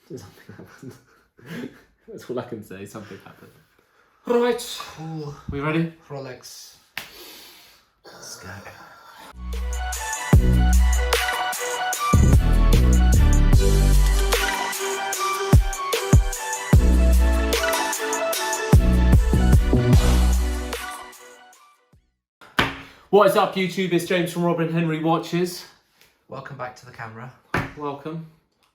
Something happened. That's all I can say. Something happened. All right. Cool. We ready? Rolex. Let's go. What is up, YouTube? It's James from Robin Henry Watches. Welcome back to the camera. Welcome.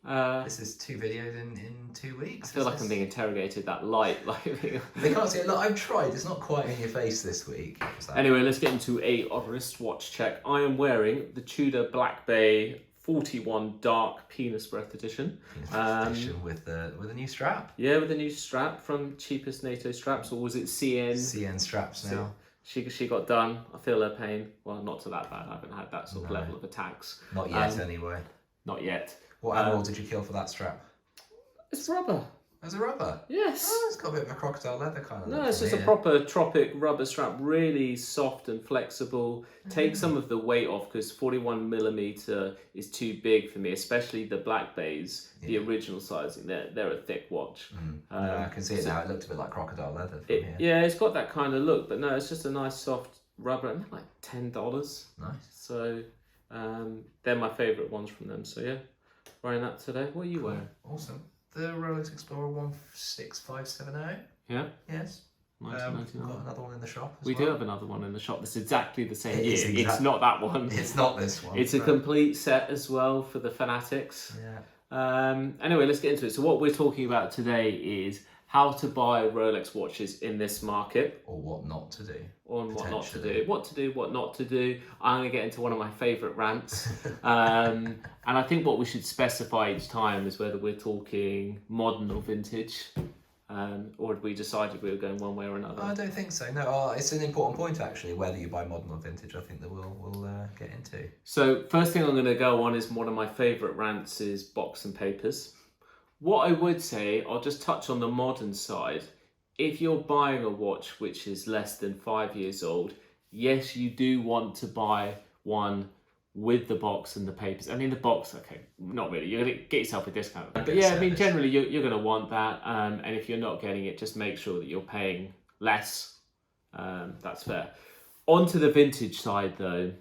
This is 2 videos in 2 weeks. I feel like I'm being interrogated. That light, They can't see it. Look, I've tried. It's not quite in your face this week. Anyway, let's get into a wristwatch check. I am wearing the Tudor Black Bay 41 Dark Penis Breath Edition. With a new strap. Yeah, with a new strap from cheapest NATO straps, or was it CN? CN straps now. She got done. I feel her pain. Well, not to that bad. I haven't had that sort of level of attacks. Not yet, anyway. Not yet. What animal did you kill for that strap? It's rubber. As a rubber? Yes. Oh, it's got a bit of a crocodile leather kind of look. No, it's just a proper tropic rubber strap. Really soft and flexible. Take some of the weight off because 41mm is too big for me, especially the Black Bays, the original sizing. They're a thick watch. I can see it now. It looked a bit like crocodile leather from here. Yeah, it's got that kind of look, but no, it's just a nice soft rubber. And they're like $10. Nice. So they're my favourite ones from them. So yeah, wearing that today. What are you wearing? Awesome. The Rolex Explorer 16570. Yeah. Yes. 1999. We've got another one in the shop as We well. do have another one in the shop. That's exactly the same It year. is It's not that one. It's not this one. It's a complete set as well for the fanatics. Yeah. Anyway, let's get into it. So what we're talking about today is how to buy Rolex watches in this market. Or what not to do. Or what not to do. What to do, what not to do. I'm going to get into one of my favourite rants. And I think what we should specify each time is whether we're talking modern or vintage. Or had we decided we were going one way or another? I don't think so. No, it's an important point actually, whether you buy modern or vintage. I think that we'll get into. So first thing I'm going to go on is one of my favourite rants is box and papers. What I would say, I'll just touch on the modern side. If you're buying a watch which is less than 5 years old, yes, you do want to buy one with the box and the papers. I mean, the box, okay, not really. You're going to get yourself a discount. But yeah, I mean, generally, you're going to want that. And if you're not getting it, just make sure that you're paying less. That's fair. On to the vintage side, though.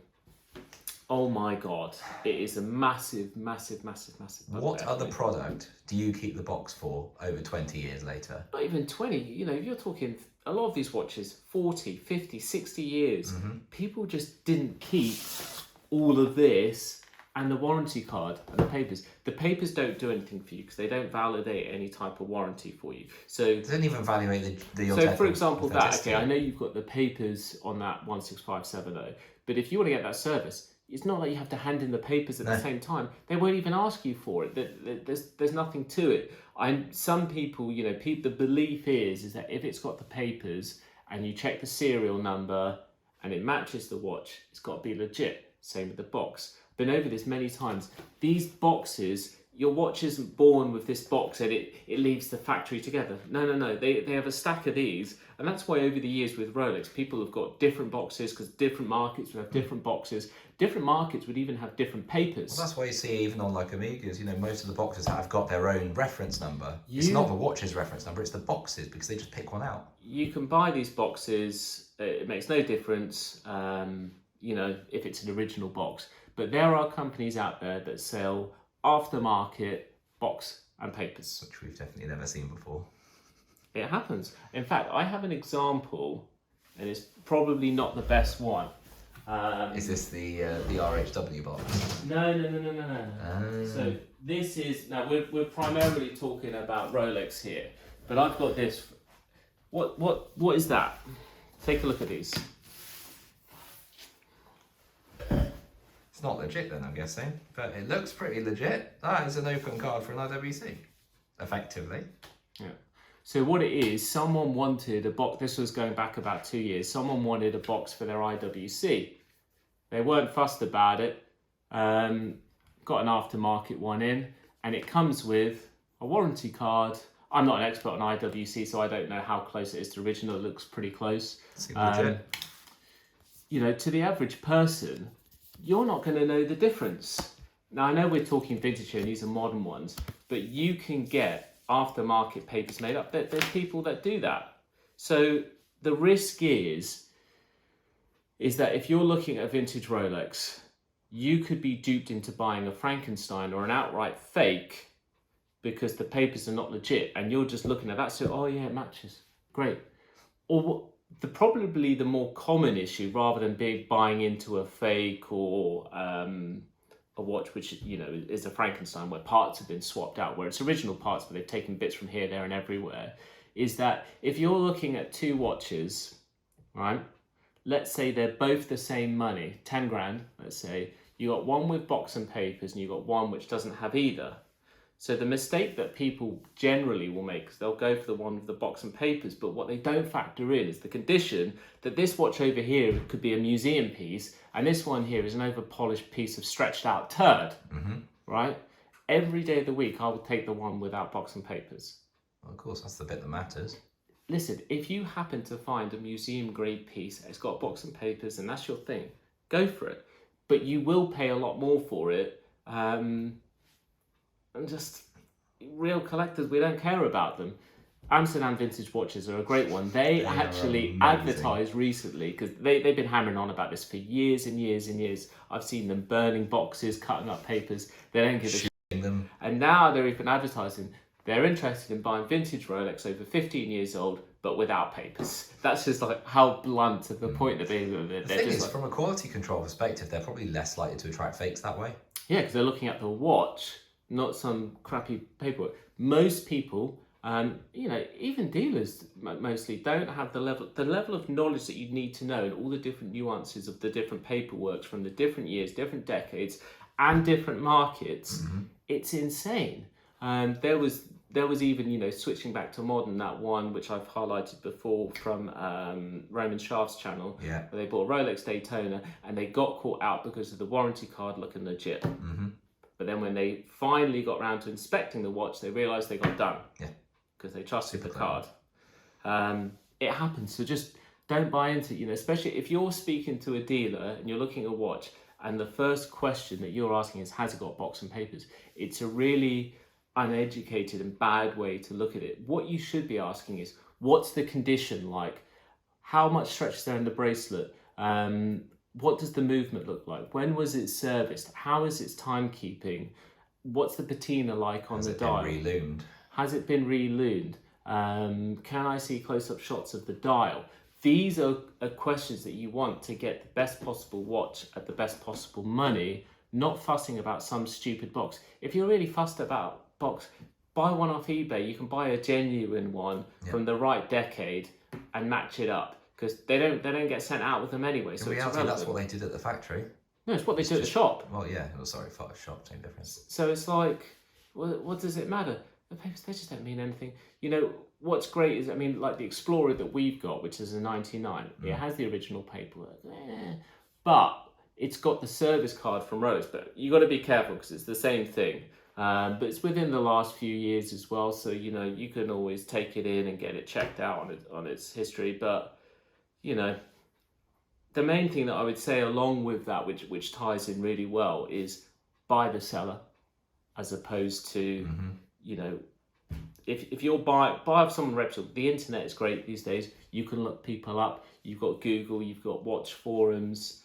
Oh my God, it is a massive, massive, massive, massive. What other product do you keep the box for over 20 years later? Not even 20, you're talking a lot of these watches, 40, 50, 60 years. People just didn't keep all of this and the warranty card and the papers. The papers don't do anything for you because they don't validate any type of warranty for you. So they don't even evaluate the So for example, I know you've got the papers on that 16570, but if you want to get that service, it's not like you have to hand in the papers at the same time. They won't even ask you for it. There's nothing to it. Some people, the belief is that if it's got the papers and you check the serial number and it matches the watch, it's got to be legit. Same with the box. Been over this many times. These boxes, your watch isn't born with this box and it leaves the factory together. No. They have a stack of these. And that's why over the years with Rolex, people have got different boxes because different markets would have different boxes. Different markets would even have different papers. Well, that's why you see even on like Amigas, most of the boxes have got their own reference number. It's not the watch's reference number, it's the boxes because they just pick one out. You can buy these boxes. It makes no difference, if it's an original box. But there are companies out there that sell aftermarket box and papers. Which we've definitely never seen before. It happens. In fact, I have an example, and it's probably not the best one. Is this the RHW box? No. So this is, now we're primarily talking about Rolex here, but I've got this. What is that? Take a look at these. It's not legit then, I'm guessing, but it looks pretty legit. That is an open card for an IWC, effectively. Yeah. So what it is, someone wanted a box, this was going back about 2 years, someone wanted a box for their IWC. They weren't fussed about it, got an aftermarket one in, and it comes with a warranty card. I'm not an expert on IWC, so I don't know how close it is to original. It looks pretty close. Seems legit. To the average person, you're not going to know the difference. Now, I know we're talking vintage here, and these are modern ones, but you can get aftermarket papers made up. There's people that do that. So the risk is that if you're looking at a vintage Rolex, you could be duped into buying a Frankenstein or an outright fake because the papers are not legit, and you're just looking at that, so, oh yeah, it matches, great. Or probably the more common issue, rather than buying into a fake or a watch which, you know, is a Frankenstein where parts have been swapped out, where it's original parts but they've taken bits from here, there and everywhere, is that if you're looking at two watches, right, let's say they're both the same money, 10 grand, let's say, you got one with box and papers and you got one which doesn't have either. So the mistake that people generally will make is they'll go for the one with the box and papers, but what they don't factor in is the condition that this watch over here could be a museum piece and this one here is an over-polished piece of stretched out turd, right? Every day of the week I would take the one without box and papers. Well, of course, that's the bit that matters. Listen, if you happen to find a museum grade piece, it's got box and papers and that's your thing, go for it. But you will pay a lot more for it. And just real collectors, we don't care about them. Amsterdam vintage watches are a great one. They actually advertised recently, because they've been hammering on about this for years and years and years. I've seen them burning boxes, cutting up papers. They don't give a shit. Them. And now they're even advertising they're interested in buying vintage Rolex over 15 years old, but without papers. That's just like how blunt of the point that they're The thing is, like, from a quality control perspective, they're probably less likely to attract fakes that way. yeah, because they're looking at the watch, not some crappy paperwork. Most people, you know, even dealers mostly don't have the level of knowledge that you need to know and all the different nuances of the different paperworks from the different years, different decades, and different markets. It's insane. There was even, you know, switching back to modern, that one which I've highlighted before from Roman Shaft's channel, Yeah. where they bought Rolex Daytona and they got caught out because of the warranty card looking legit. But then when they finally got around to inspecting the watch, they realised they got done. Yeah. Because they trusted Super the card. It happens, so just don't buy into it, you know, especially if you're speaking to a dealer and you're looking at a watch and the first question that you're asking is, has it got box and papers? It's a really uneducated and bad way to look at it. What you should be asking is, what's the condition like? How much stretch is there in the bracelet? What does the movement look like? When was it serviced? How is its timekeeping? What's the patina like on the dial? Has it been re-loomed? Has it been re-loomed? Can I see close-up shots of the dial? These are questions that you want to get the best possible watch at the best possible money, not fussing about some stupid box. If you're really fussed about box, buy one off eBay. You can buy a genuine one from the right decade and match it up, because they don't get sent out with them anyway. So in reality, that's what they did at the factory. No, it's what they do at the shop. Well, yeah. Oh, sorry, shop, same difference. So it's like, what does it matter? The papers, they just don't mean anything. You know, what's great is, I mean, like the Explorer that we've got, which is a 99, it has the original paperwork, but it's got the service card from Rolex. But you got to be careful because it's the same thing. But it's within the last few years as well, so you know you can always take it in and get it checked out on its history. But you know, the main thing that I would say along with that, which ties in really well, is buy the seller, as opposed to you know, if you're buy off someone reputable. The internet is great these days. You can look people up. You've got Google. You've got watch forums.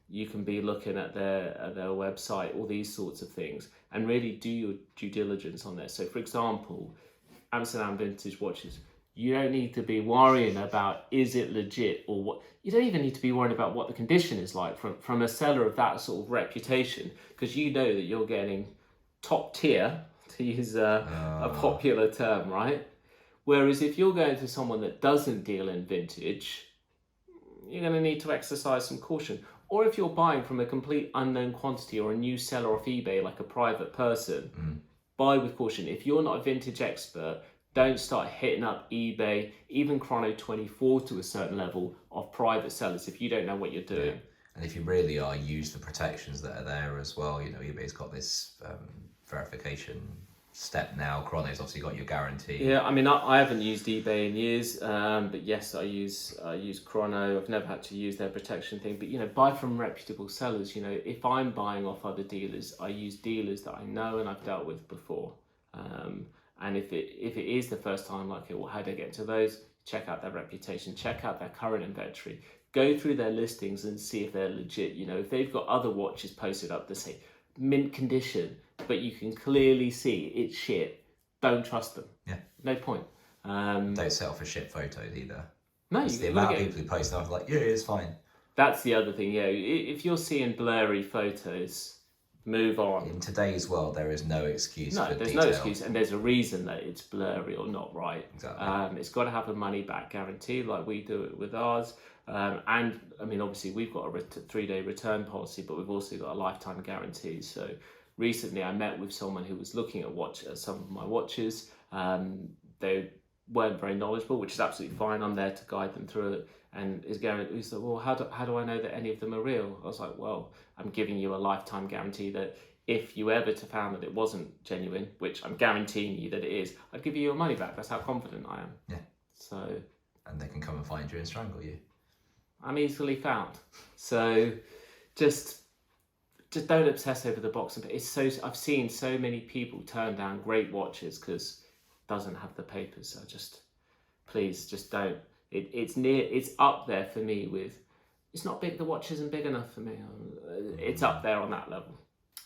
You can be looking at their website, all these sorts of things, and really do your due diligence on there. So, for example, Amsterdam Vintage Watches, you don't need to be worrying about is it legit or what. You don't even need to be worrying about what the condition is like from a seller of that sort of reputation, because you know that you're getting top tier, to use a popular term, right? Whereas if you're going to someone that doesn't deal in vintage, you're going to need to exercise some caution. Or if you're buying from a complete unknown quantity or a new seller off eBay, like a private person, buy with caution. If you're not a vintage expert, don't start hitting up eBay, even Chrono24 to a certain level of private sellers if you don't know what you're doing. Yeah. And if you really are, use the protections that are there as well. You know, eBay's got this verification step now. Chrono's obviously got your guarantee. Yeah, I mean, I haven't used eBay in years, but yes, I use Chrono. I've never had to use their protection thing, but you know, buy from reputable sellers. You know, if I'm buying off other dealers, I use dealers that I know and I've dealt with before. And if it is the first time, like, well, how do I get into those? Check out their reputation, check out their current inventory, go through their listings and see if they're legit. You know, if they've got other watches posted up that say mint condition, but you can clearly see it's shit, don't trust them. Yeah. No point. Don't settle for shit photos either. No, it's the amount of people who post stuff like, yeah, it's fine. That's the other thing, yeah. If you're seeing blurry photos, move on. In today's world, there is no excuse no, for there's detail. no excuse, and there's a reason that it's blurry or not right. Exactly. It's got to have a money back guarantee like we do it with ours. And I mean, obviously we've got a 3-day return policy, but we've also got a lifetime guarantee. So recently I met with someone who was looking at some of my watches. They weren't very knowledgeable, which is absolutely fine. I'm there to guide them through it. And he said, well, how do I know that any of them are real? I was like, well, I'm giving you a lifetime guarantee that if you ever found that it wasn't genuine, which I'm guaranteeing you that it is, I'd give you your money back. That's how confident I am. Yeah. So. And they can come and find you and strangle you. I'm easily found. So just don't obsess over the box. I've seen so many people turn down great watches because it doesn't have the papers. So please don't. It's up there for me with, it's not big, the watch isn't big enough for me. It's up there on that level.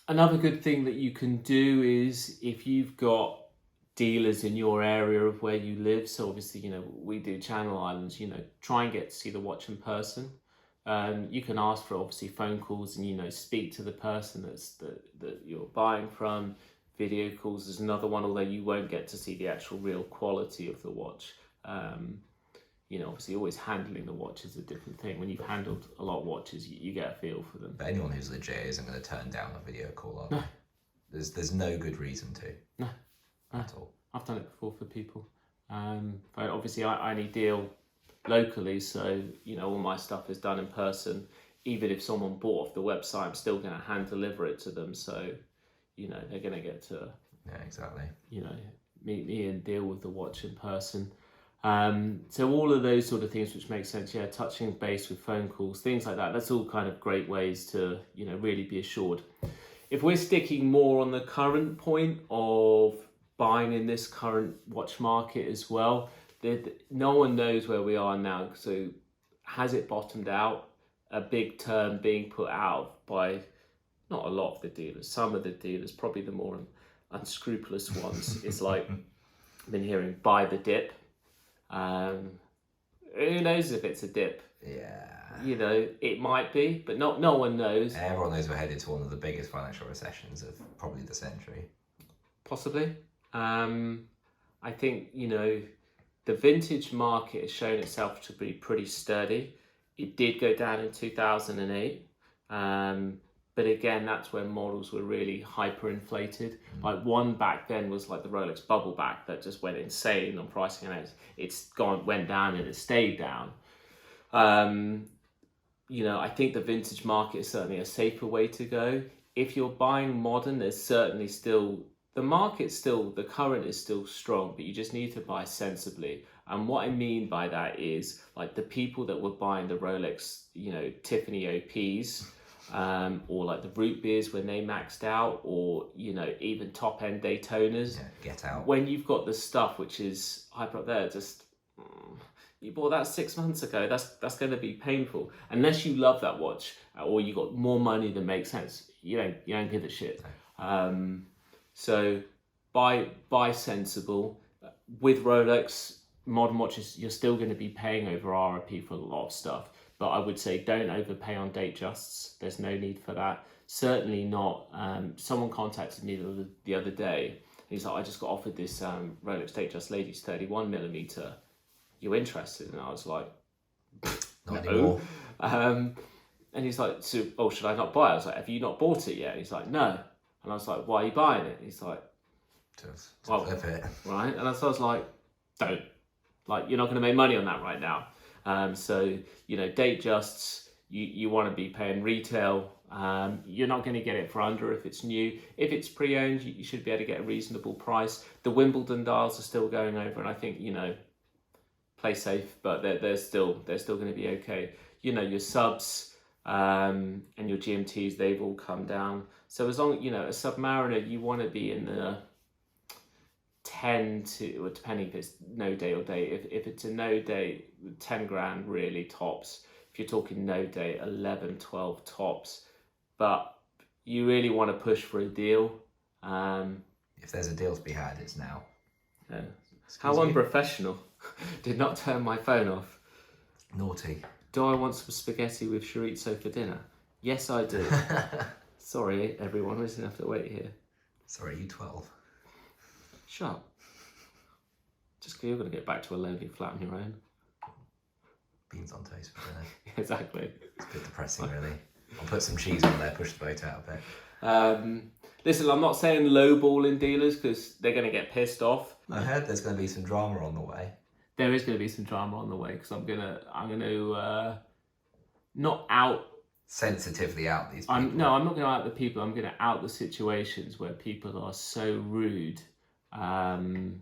Another good thing that you can do is if you've got dealers in your area of where you live, so obviously, you know, we do Channel Islands, you know, try and get to see the watch in person. You can ask for obviously phone calls and, you know, speak to the person that you're buying from. Video calls is another one, although you won't get to see the actual real quality of the watch. You know, obviously always handling the watch is a different thing. When you've handled a lot of watches, you get a feel for them. But anyone who's legit isn't going to turn down a video call. No. There's no good reason to. No. At all. I've done it before for people. But obviously I only deal locally, so, you know, all my stuff is done in person. Even if someone bought off the website, I'm still going to hand deliver it to them. So, you know, they're going to get to, yeah, exactly, you know, meet me and deal with the watch in person. So all of those sort of things which make sense, yeah, touching base with phone calls, things like that, that's all kind of great ways to, you know, really be assured. If we're sticking more on the current point of buying in this current watch market as well, no one knows where we are now. So has it bottomed out? A big term being put out by not a lot of the dealers, some of the dealers, probably the more unscrupulous ones, is like, I've been hearing buy the dip. Who knows if it's a dip? Yeah. You know, it might be, but no one knows. Everyone knows we're headed to one of the biggest financial recessions of probably the century. Possibly. I think, you know, the vintage market has shown itself to be pretty sturdy. It did go down in 2008. But again, that's when models were really hyperinflated. Like one back then was like the Rolex bubble back that just went insane on pricing, and went down and it stayed down. You know, I think the vintage market is certainly a safer way to go. If you're buying modern, there's certainly still, the current is still strong, but you just need to buy sensibly. And what I mean by that is like the people that were buying the Rolex, you know, Tiffany OPs, or like the root beers when they maxed out, or, you know, even top end Daytonas. Yeah, get out. When you've got the stuff which is hyper up there, just you bought that 6 months ago, that's going to be painful. Unless you love that watch or you got more money than makes sense, you don't give a shit. So buy sensible. With Rolex modern watches, you're still going to be paying over RRP for a lot of stuff. But I would say don't overpay on date justs. There's no need for that. Certainly not. Someone contacted me the other day. He's like, I just got offered this Rolex date just ladies 31mm. You interested? And I was like, not no. anymore. And he's like, so, should I not buy it? I was like, have you not bought it yet? And he's like, no. And I was like, why are you buying it? And he's like, just flip it. Right? And so I was like, don't. Like, you're not going to make money on that right now. So, you know, date justs, you want to be paying retail You're not going to get it for under if it's new. If it's pre-owned, you should be able to get a reasonable price. The Wimbledon dials are still going over, and I think, you know, play safe, but they're still going to be okay. You know, your subs and your GMTs, they've all come down. So as long, you know, a Submariner, you want to be in the 10 to, or depending if it's no day or day. If it's a no day, 10 grand really tops. If you're talking no day, 11, 12 tops. But you really want to push for a deal. If there's a deal to be had, it's now. Yeah. How unprofessional. Did not turn my phone off. Naughty. Do I want some spaghetti with chorizo for dinner? Yes, I do. Sorry, everyone, we didn't have to wait here. Sorry, you 12. Shut up. Just because you're going to get back to a lonely flat on your own. Beans on toast for dinner. Exactly. It's a bit depressing, really. I'll put some cheese on there, push the boat out a bit. Listen, I'm not saying lowballing dealers because they're going to get pissed off. I heard there's going to be some drama on the way. There is going to be some drama on the way because I'm gonna not out. Sensitively out these people. I'm not going to out the people. I'm going to out the situations where people are so rude. You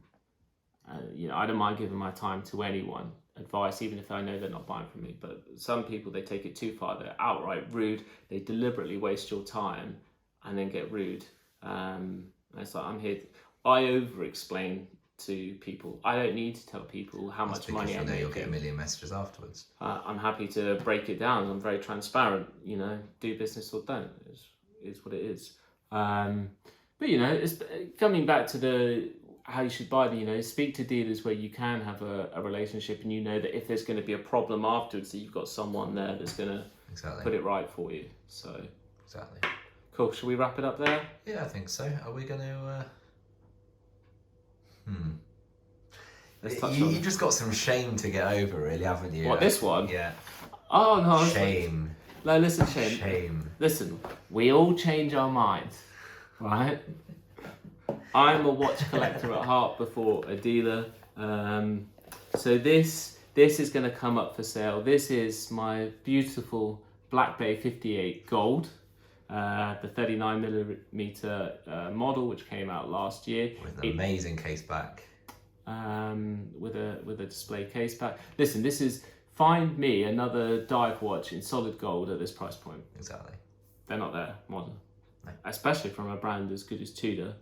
know, I don't mind giving my time to anyone, advice, even if I know they're not buying from me. But some people, they take it too far. They're outright rude. They deliberately waste your time and then get rude. And it's like, I'm here. I over-explain to people. I don't need to tell people how much money I'm making. You'll get a million messages afterwards. I'm happy to break it down. I'm very transparent. You know, do business or don't. Is what it is. But you know, it's coming back to how you should buy them. You know, speak to dealers where you can have a relationship, and you know that if there's going to be a problem afterwards, that you've got someone there that's going to put it right for you. So exactly. Cool. Shall we wrap it up there? Yeah, I think so. Are we going to? You just got some shame to get over, really, haven't you? What, this one? Yeah. Oh no. Shame. No, listen, Shane. Shame. Listen, we all change our minds, right? I'm a watch collector at heart before a dealer. So this is going to come up for sale. This is my beautiful Black Bay 58 Gold. The 39mm model, which came out last year. With an amazing case back. With a display case back. Listen, this is, find me another dive watch in solid gold at this price point. Exactly. They're not there, modern. No. Especially from a brand as good as Tudor.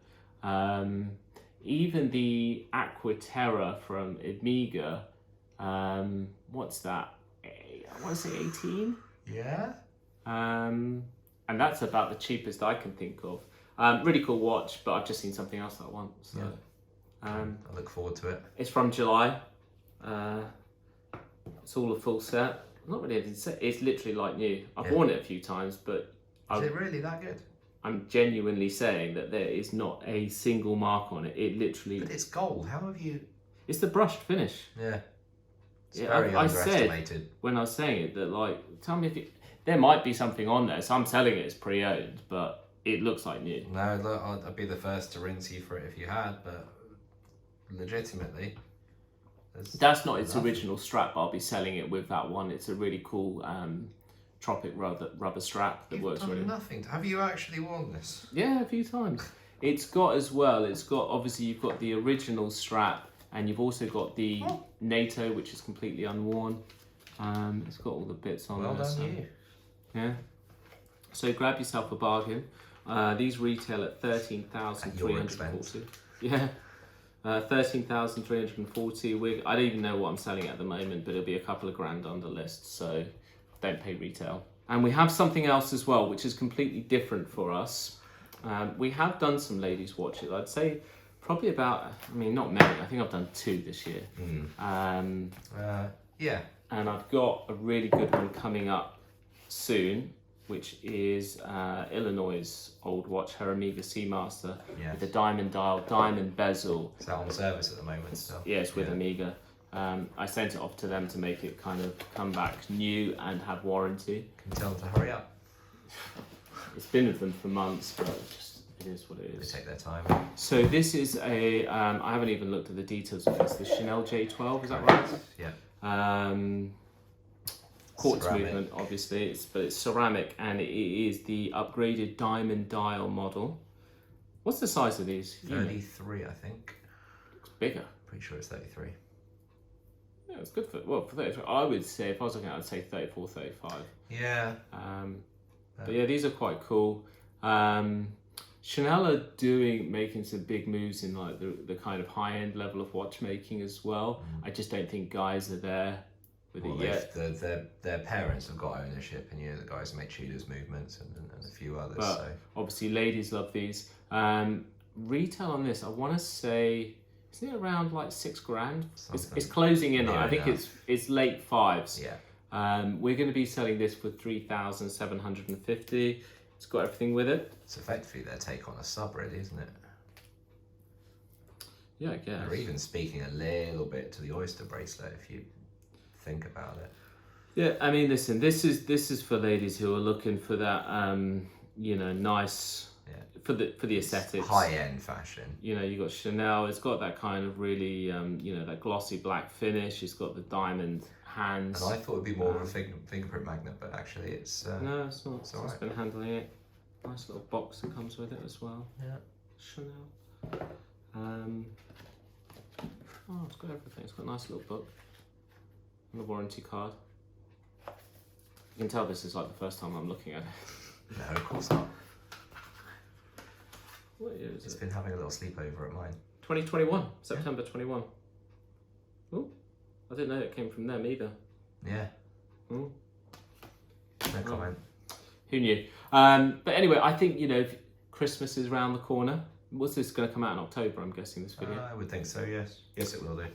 Even the Aquaterra from Omega, what's that? I want to say 18? Yeah. And that's about the cheapest I can think of. Really cool watch, but I've just seen something else that I want. So, I look forward to it. It's from July. It's all a full set. Not really. It's literally like new. I've worn it a few times, but is it really that good? I'm genuinely saying that there is not a single mark on it. It literally. But it's gold. How have you? It's the brushed finish. Yeah. It's very underestimated. I said when I was saying it that, like, tell me if there might be something on there. So I'm telling it it's pre-owned, but it looks like new. No, look, I'd be the first to rinse you for it if you had, but legitimately. That's not its original strap, but I'll be selling it with that one. It's a really cool tropic rubber strap that works really well. Nothing. Have you actually worn this? Yeah, a few times. It's got as well, obviously you've got the original strap, and you've also got the NATO, which is completely unworn. It's got all the bits on there. Well done, you. Yeah. So grab yourself a bargain. These retail at 13,340. Yeah. 13,340. I don't even know what I'm selling at the moment, but it'll be a couple of grand under list, so don't pay retail. And we have something else as well, which is completely different for us. We have done some ladies' watches. I'd say probably about, not many. I think I've done 2 this year. Yeah. And I've got a really good one coming up soon, which is Illinois' old watch, her Omega Seamaster, with the diamond dial, diamond bezel. It's out on service at the moment still. Yeah, it's with Omega. I sent it off to them to make it kind of come back new and have warranty. Can you tell them to hurry up? It's been with them for months, but it is what it is. They take their time. So this is I haven't even looked at the details of this, the Chanel J12, is that right? Yeah. quartz Ceramic. movement, obviously, but it's ceramic, and it is the upgraded diamond dial model. What's the size of these? 33, I think. It's bigger. Pretty sure it's 33. Yeah, it's good for 33. I would say, if I was looking at it, I'd say 34, 35. Yeah. But yeah, these are quite cool. Chanel are making some big moves in like the kind of high end level of watchmaking as well. I just don't think guys are there with it yet. Their parents have got ownership, and the guys make Tudor's movements and a few others. But so obviously, ladies love these. Retail on this, I want to say, isn't it around like $6,000? It's closing in. Yeah, I think it's late fives. Yeah. We're going to be selling this for $3,750. It's got everything with it. It's effectively their take on a sub, really, isn't it? Yeah, I guess. They're even speaking a little bit to the oyster bracelet, if you think about it. Yeah, I mean, listen, this is for ladies who are looking for that, nice, for the aesthetics. High-end fashion. You got Chanel. It's got that kind of really, that glossy black finish. It's got the diamond hands. And I thought it'd be more of a fingerprint magnet, but actually it's... no, it's not. It's It's been handling it. Nice little box that comes with it as well. Yeah. Chanel. It's got everything. It's got a nice little book and a warranty card. You can tell this is like the first time I'm looking at it. No, of course not. What year is It's it? been having a little sleepover at mine. 2021, September 21. Oh, I didn't know it came from them either. Yeah. Oh. No comment. Who knew? But anyway, I think, Christmas is around the corner. What's this going to come out in October, I'm guessing, this video? I would think so, yes. Yes, it will do.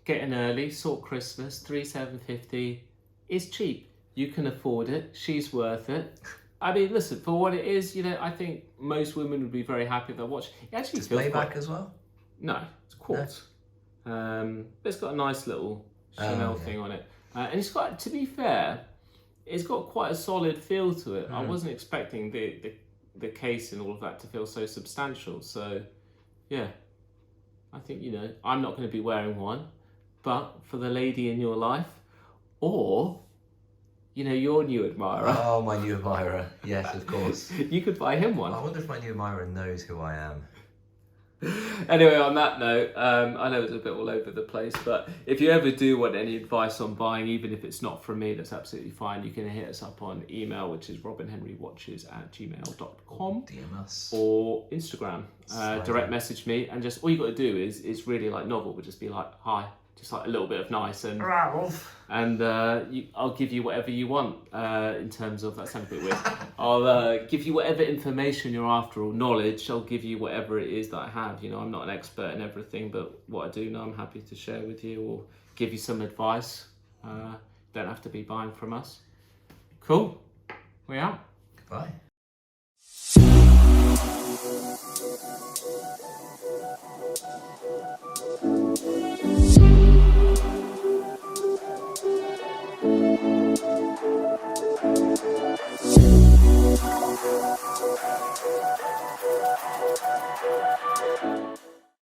Getting early, sort Christmas, $3,750. It's cheap. You can afford it. She's worth it. I mean, listen, for what it is, I think most women would be very happy with their watch. It actually feels playback as well? No, it's quartz. But it's got a nice little Chanel thing on it. And it's got, to be fair, it's got quite a solid feel to it. I wasn't expecting the case and all of that to feel so substantial. So, yeah, I think, I'm not going to be wearing one, but for the lady in your life, or, your new admirer. Oh, my new admirer. Yes, of course. You could buy him one. I wonder if my new admirer knows who I am. Anyway, on that note, I know it's a bit all over the place, but if you ever do want any advice on buying, even if it's not from me, that's absolutely fine. You can hit us up on email, which is robinhenrywatches@gmail.com, DM us. or Instagram. Direct message me, and just all you got to do is really like novel, but just be like, hi, just like a little bit of nice, and I'll give you whatever you want in terms of, that sounds a bit weird. I'll give you whatever information you're after, or knowledge. I'll give you whatever it is that I have. I'm not an expert in everything, but what I do know, I'm happy to share with you or give you some advice. Don't have to be buying from us. Cool. We out. Goodbye.